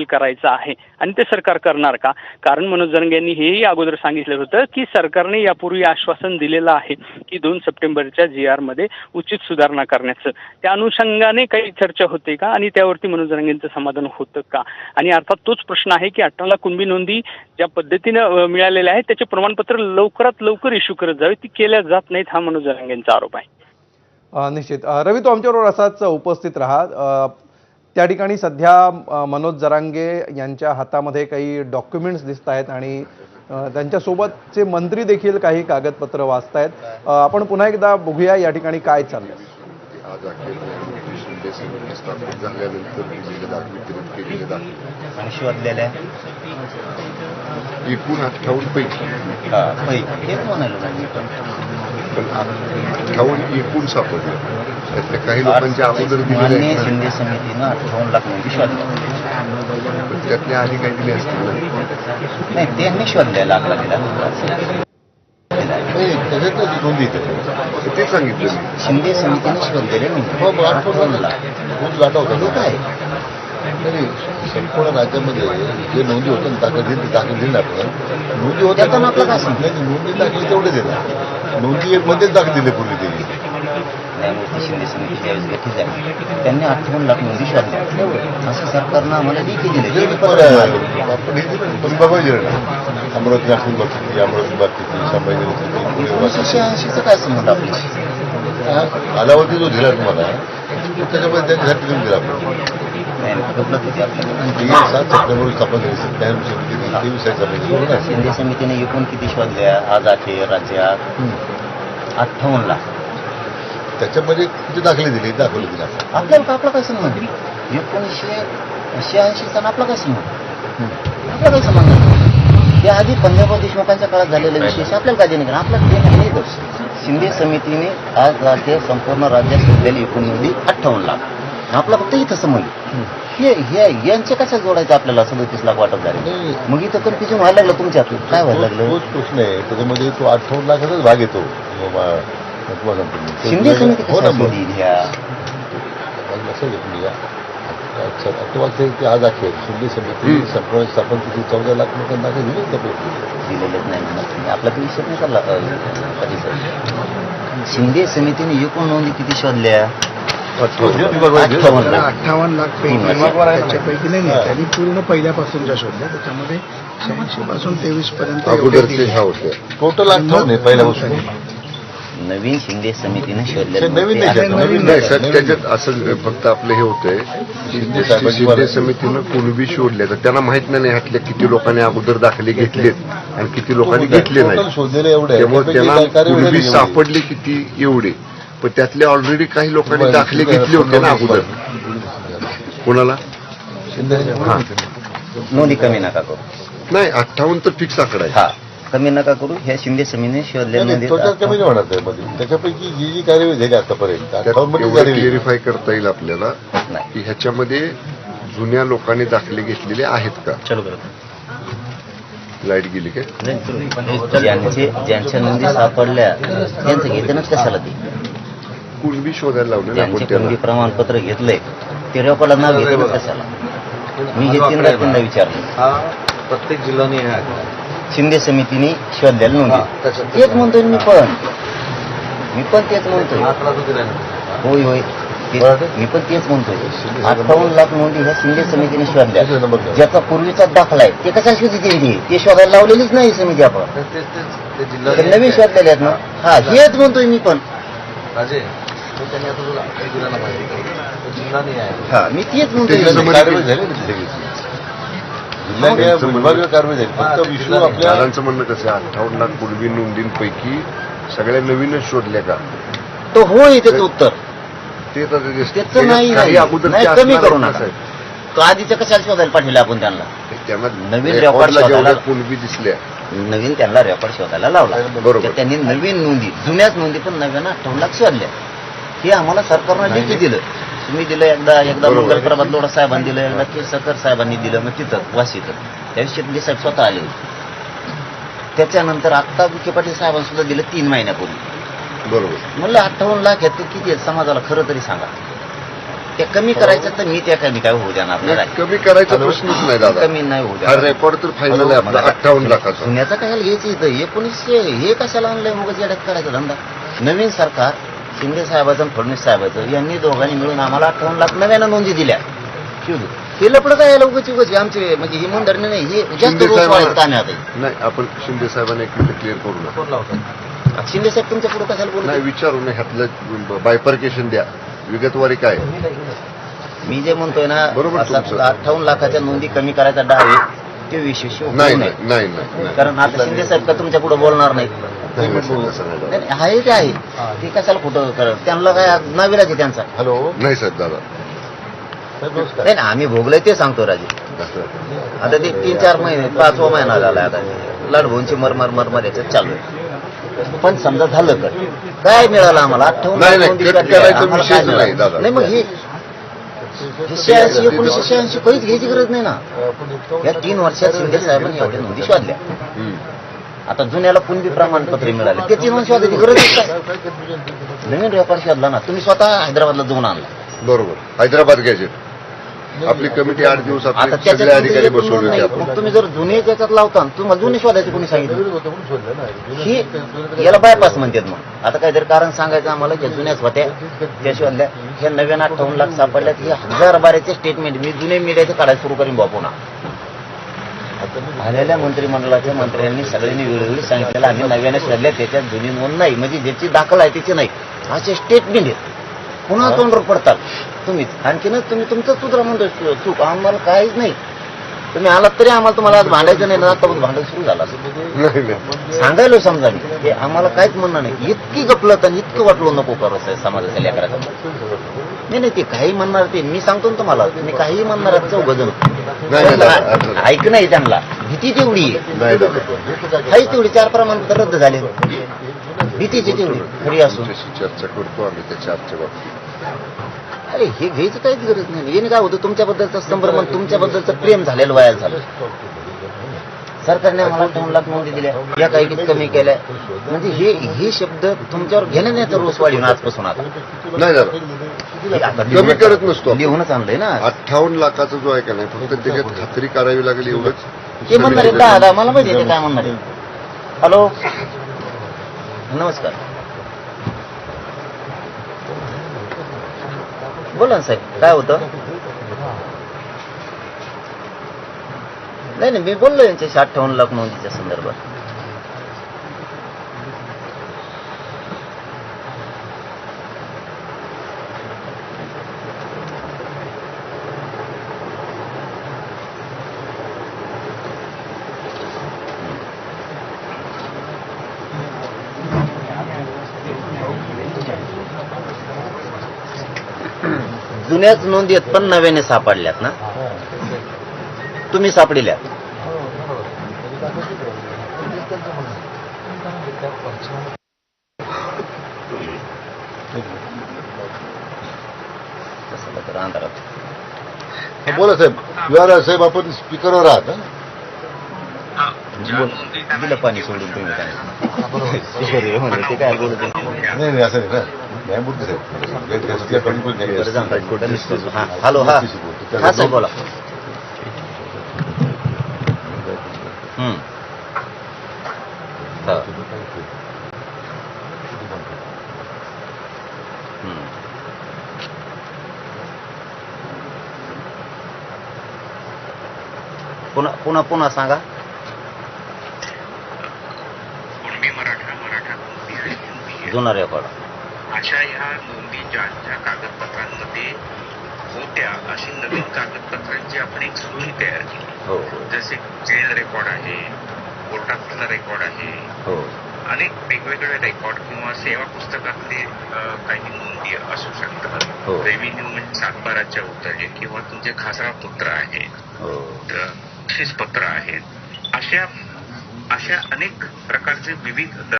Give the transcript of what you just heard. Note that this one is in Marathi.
करायचं आहे आणि ते सरकार करणार का? कारण मनोज जरांगे यांनी हेही अगोदर सांगितलं होतं की सरकारने यापूर्वी आश्वासन दिलेलं आहे की 2 सप्टेंबरच्या GR मध्ये उचित सुधारणा करण्याचं. त्या अनुषंगाने काही चर्चा होते का आणि त्यावरती मनोज जरांगेंचं समाधान होतं का? आणि अर्थात तोच प्रश्न आहे की 58 लाख कुणबी नोंदी ज्या पद्धतीनं मिळालेल्या आहेत त्याचे प्रमाणपत्र लवकरात लवकर इश्यू करत जावे, ती केल्या जात नाहीत, हा मनोज जरांगेंचा आरोप आहे. निश्चित. रवी, तो आमच्याबरोबर असाच उपस्थित राहा. त्या ठिकाणी सध्या मनोज जरांगे यांच्या हातामध्ये काही डॉक्युमेंट्स दिसत आहेत आणि त्यांच्यासोबतचे मंत्री देखील काही कागदपत्र वाचतायत. आपण पुन्हा एकदा बघूया या ठिकाणी काय चाललंय. आज अखेर शिंदे समिती स्थापन झाल्यानंतर दिलेले दाखले वितरित केलेले दाखले आणि शोधलेल्या एकूण 58 पैकी हेच म्हणायला पण 58 एकूण सापडले. त्यातल्या काही लोकांच्या अगोदर दिलेले शिंदे समितीनं 58 लाख नोंदी शोधल्या. त्यातल्या आधी काही दिले असतील नाही, त्यांनी शोधल्या लागला नोंदी ते सांगितलं शिंदे समितीने शोधलेले काय संपूर्ण राज्यामध्ये जे नोंदी होते दाखल दिले आपण नोंदी होत्या तर आपलं काय सांगितलं नोंदी दाखल तेवढे देतात. नोंदी मध्येच दाखल दिले पूर्वी ते न्यायमूर्ती शिंदे समिती ज्यावेळेस गठीत झाली त्यांनी 58 लाख नोंदी शोधल्या. असं सरकारनं आम्हाला लेखी दिले. आपण बघायचे ना अमरावती नागपूर बाबतीत अमरावती बाबतीत संभाजीनगर 86चं काय संबंध आपली कालावधी जो दिला तुम्हाला त्याच्यामध्ये त्यांच्यासाठी देऊन दिला आपण 7 सप्टेंबर स्थापन झाली 23 शिंदे समितीने एकूण किती शोधल्या आज अखेर राज्यात 58 लाख. त्याच्यामध्ये किती दाखले दिले दाखवले आपला काय संबंध 1986चा आपला काय संबंध आपला काय संबंध त्या आधी पंजाबराव देशमुखांच्या काळात झालेला विशेष आपल्याला काय देणे आपल्याला शिंदे समितीने आज अखेर संपूर्ण राज्यात शोधलेली एकूण नोंदी 58 लाख. आपला फक्त इथं समजलं हे यांचे कशा जोडायचं आपल्याला 37 लाख वाटत झाले. मग इथं कन्फ्युजन व्हायला लागलं तुमच्यात काय व्हायला लागलं. तोच प्रश्न आहे त्याच्यामध्ये तो 58 लाखाचाच भाग येतो. शिंदे समिती आज अखेर शिंदे समिती स्थापन किती 14 लाख लोकांना दिलेलेच नाही. आपला तो विषय नाही चालला. शिंदे समितीने एकूण नोंदी किती शोधल्या 58 लाख त्याच्यापैकी नाही त्यांनी पूर्ण पहिल्यापासूनच्या शोधल्या. त्याच्यामध्ये 86 पासून 23 पर्यंत टोटल 58 पहिल्यापासून नवीन शिंदे समितीने शोधले. नवीन नाही सर, त्याच्यात असं फक्त आपलं हे होतंय शिंदे समितीनं कुणबी शोधले तर त्यांना माहित नाही ह्यातल्या किती लोकांनी अगोदर दाखले घेतलेत आणि किती लोकांनी घेतले नाही. त्यामुळे त्यांना कुणबी सापडले किती एवढे, पण त्यातले ऑलरेडी काही लोकांनी दाखले घेतले होते ना अगोदर. कोणाला नोंदी कमी नका करू. नाही 58 तर फिक्स आकडा आहे. हा कमी नका करू. ह्या शिंदे समितीने शोधल्या कमी नाही होणार त्याच्यापैकी जी जी कार्यवाही झाली आतापर्यंत क्लिअरिफाय करता येईल आपल्याला की ह्याच्यामध्ये जुन्या लोकांनी दाखले घेतलेले आहेत का. चलो करत लाईट गेली काय. ज्यांच्या नोंदी सापडल्या त्यांचं घेतलंच कशाला ते कुणबी शोधायला लावलं ज्यांचे कुणबी प्रमाणपत्र घेतलंय ते रेकॉर्डला नाव घेतलं कशाला. मी हे तीनदा विचारलं. प्रत्येक जिल्ह्याने शिंदे समितीने शोधलेल्या नोंदी तेच म्हणतोय मी पण तेच म्हणतोय. होय मी पण तेच म्हणतोय. 58 लाख नोंदी ह्या शिंदे समितीने शोधल्या. ज्याचा पूर्वीचा दाखला आहे ते कशा शोधतील ते शोधायला लावलेलीच नाही समिती. आपण नवीन शोधलेले आहेत ना. हा हेच म्हणतोय मी पण. हा मी तेच म्हणतोय. विभागीय कारवाई झाली फक्त विषय आपल्या दादांचं म्हणणं कसं 58 लाख कुणबी नोंदींपैकी सगळ्या नवीनच शोधल्या का. तो होय त्याचं उत्तर ते त्याचं नाही कमी करू नका. तो आधीचं कशाला शोधायला पाठवलं आपण त्यांना. नवीन रेकॉर्ड शोधायला कुणबी दिसल्या नवीन त्यांना रेकॉर्ड शोधायला लावला. बरोबर. त्यांनी नवीन नोंदी जुन्याच नोंदी पण नव्यानं 58 लाख शोधल्या. हे आम्हाला सरकारनं लेखी दिलं. तुम्ही दिलं एकदा मंगल प्रभात लोढा साहेबांनी दिलं, एकदा केसरकर साहेबांनी दिलं. मग तिथं वाशीत त्यावेळी शिंदे साहेब स्वतः आले. त्याच्यानंतर आत्ता विखे पाटील साहेबांनी सुद्धा दिलं 3 महिन्यापूर्वी. बरोबर. म्हणलं 58 लाख आहेत ते किती आहेत समाजाला खरं तरी सांगा. त्या कमी करायचं तर मी त्या कमी काय होऊ देणार नाही. कमी करायचा प्रश्नच नाही दादा. कमी नाही होऊ हा देणार. रेकॉर्ड तर फायनल आहे आपला 58 लाखाचा. जुन्याचा काय घ्यायचं इथं 1900 हे कशाला आणलंय मग येड्यात करायचा धंदा. नवीन सरकार शिंदे साहेबाचं आणि फडणवीस साहेबाचं यांनी दोघांनी मिळून आम्हाला 58 लाख नव्यानं नोंदी दिल्या. हे लपडं काय यायला उगाच आमचे म्हणजे इमानदारीने नाही हे जास्त शिंदे रोज साहेब वाढत कामी आता. नाही आपण शिंदे साहेबांना एक क्लिअर करू नका. शिंदे साहेब तुमच्या पुढे कशाला बोलत नाही विचारू नये ह्यातलं बायपर्केशन द्या विगतवारी काय. मी जे म्हणतोय ना बरोबर असा तुमचं. 58 लाखाच्या नोंदी कमी करायचा डाव आहे ते विशेष नाही नाही नाही नाही कारण आता शिंदे साहेब का तुमच्या पुढे बोलणार नाही. नाही, तसं नाही दादा. नाही, आहे ते आहे ते कशाला खोटं करत त्यांना काय नाविलाज आहे त्यांचा. हॅलो नाही साहेब दादा. नाही ना आम्ही भोगलोय ते सांगतो राजे. आता ते 3-4 महिने 5वा महिना झाला आता लाडभोंची मरमर याच्यात चालू आहे. पण समजा झालं काय मिळालं आम्हाला 58 नाही, लाख नाही, नोंदी कट काढल्या. करायचा आम्हाला विषयच काय मिळालं? नाही, दादा. नाही मग हे 1986 काहीच घ्यायची गरज नाही ना. या 3 वर्षात शिंदे साहेबांनी एवढ्या नोंदी शोधल्या. आता जुन्याला कुणबी प्रमाणपत्र मिळाले त्याची नोंद शोधायची गरज काय. नवीन रेकॉर्ड शोधला ना तुम्ही स्वतः हैदराबादला जाऊन आणला. बरोबर हैदराबाद गॅजेट आपली कमिटी 8 दिवस आता आपले त्याच्यात सगळे अधिकारी नोंद बसवले होते नाही. आपण. मग तुम्ही जर जुने त्याच्यात लावता तुम्हाला जुने शोधायचे कोणी सांगितलं. ही याला बायपास म्हणतात. मग आता काहीतरी कारण सांगायचं आम्हाला ज्या जुन्याच होत्या त्या शोधल्या ह्या नव्यानं 58 लाख सापडल्यात. हे 1000 स्टेटमेंट मी जुने मीडियाचे काढायला सुरू करीन पुन्हा. आलेल्या मंत्रिमंडळाच्या मंत्र्यांनी सगळ्यांनी वेळोवेळी सांगितलेलं आम्ही नव्याने शोधल्या त्याच्यात जुनी नोंद नाही म्हणजे ज्याची दाखल आहे त्याची नाही असे स्टेटमेंट आहेत. पुन्हा तोंडवर पडतात तुम्ही आणखीनच तुम्ही तुमचं सुद्धा म्हणतो चूक आम्हाला काहीच नाही. तुम्ही आलात तरी आम्हाला तुम्हाला आज भांडायचं नाही ना. आता भांडण सुरू झालं नाही नाही सांगायला समजा मी हे आम्हाला काहीच म्हणणं नाही. इतकी गपलत आणि इतकं वाटलं नको करत समाजाच्या लेकराचं. नाही ते काही म्हणणार ते मी सांगतो ना तुम्हाला तुम्ही काही म्हणणार चौघजण ऐक नाही त्यांना भीती तेवढी नाही दादा. आहे तेवढी 4 प्रमाणपत्र रद्द झाले भीतीची तेवढी खरी असून. तुमच्याशी चर्चा करतो आम्ही त्याच्या आजच्या बाबतीत. अरे हे घ्यायचं काहीच गरज नाही. याने काय होतं तुमच्याबद्दलचं संभ्रमण तुमच्याबद्दलचं प्रेम झालेलं वाया झालं. सरकारने आम्हाला 58 लाख नोंदी दिल्या या काही कमी केल्या म्हणजे हे शब्द तुमच्यावर घेण्याचा रोष वाढीन आजपासून. आता नाही दादा हे आता कमी करत नसतो आपण. लिहूनच आणलंय ना. 58 लाखाचा जो आहे का नाही फक्त त्याच्यात खात्री करावी लागेल एवढंच. ते म्हणणार आहे 10 मला माहिती आहे ते काय म्हणणार आहे. हॅलो नमस्कार बोला ना साहेब काय होतं. नाही मी बोललो यांच्याशी 58 लाख नोंदीच्या संदर्भात. जुन्याच नोंदी आहेत पण नव्याने सापडल्यात ना तुम्ही सापडिल्यात. अंधारात बोला साहेब विहार साहेब आपण स्पीकरवर आहात. दिलं पाणी सोडून तुम्ही काय ते काय बोलत नाही असं नाही ना नाही बोलतो साहेब. हा हॅलो हा हा साहेब बोला. पुन्हा सांगा. कुणबी मराठा जुना रेकॉर्ड अशा ह्या नोंदी ज्या कागदपत्रांमध्ये होत्या अशी नवीन कागदपत्रांची आपण एक सूची तयार केली. हो जसे जेल रेकॉर्ड आहे कोर्टातला रेकॉर्ड आहे हो अनेक वेगवेगळे रेकॉर्ड किंवा सेवा पुस्तकातले काही नोंदी असू शकतात. हो. रेव्हेन्यू म्हणजे 7/12च्या उतरले किंवा तुमचे खासरा पत्र आहे हो बक्षीस पत्र आहेत अशा अनेक प्रकारचे विविध